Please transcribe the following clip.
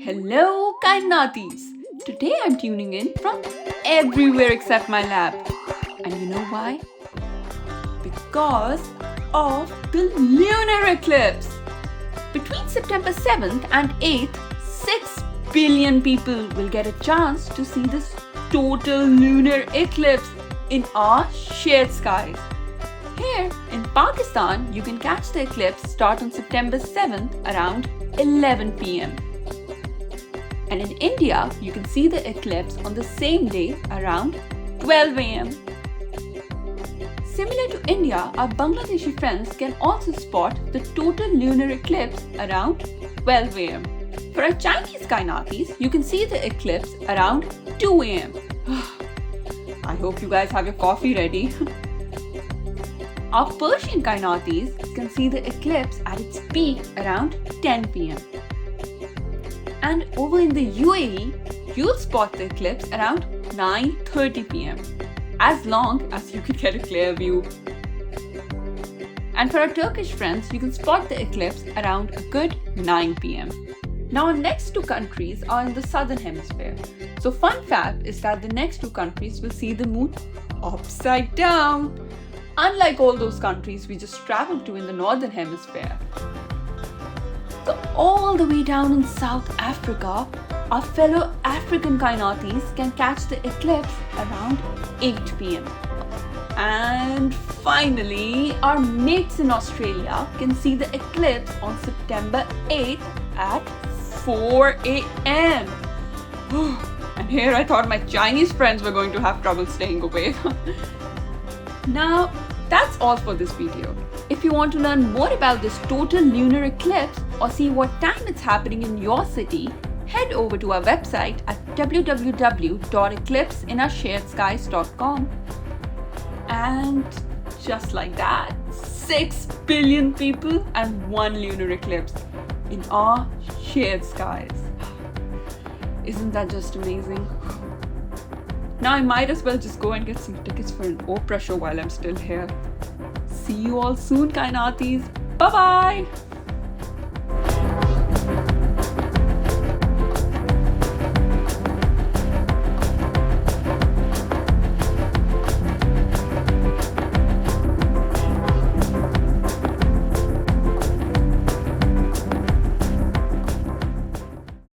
Hello, Kainatis! Today I'm tuning in from everywhere except my lab. And you know why? Because of the lunar eclipse. Between September 7th and 8th, 6 billion people will get a chance to see this total lunar eclipse in our shared skies. Here in Pakistan, you can catch the eclipse start on September 7th around 11 pm. And in India, you can see the eclipse on the same day around 12 am. Similar to India, our Bangladeshi friends can also spot the total lunar eclipse around 12 am. For our Chinese Kainatis, you can see the eclipse around 2 am. I hope you guys have your coffee ready. Our Persian Kainatis can see the eclipse at its peak around 10 pm. And over in the UAE, you'll spot the eclipse around 9:30 pm, as long as you can get a clear view. And for our Turkish friends, you can spot the eclipse around a good 9 pm. Now, our next two countries are in the southern hemisphere. So, fun fact is that the next two countries will see the moon upside down, unlike all those countries we just traveled to in the northern hemisphere. So all the way down in South Africa, our fellow African Kainatis can catch the eclipse around 8 pm. And finally, our mates in Australia can see the eclipse on September 8th at 4 am. And here I thought my Chinese friends were going to have trouble staying awake. Now, that's all for this video. If you want to learn more about this total lunar eclipse or see what time it's happening in your city, head over to our website at www.eclipseinoursharedskies.com. And just like that, 6 billion people and one lunar eclipse in our shared skies. Isn't that just amazing? Now I might as well just go and get some tickets for an Oprah show while I'm still here. See you all soon, Kainatis. Bye-bye!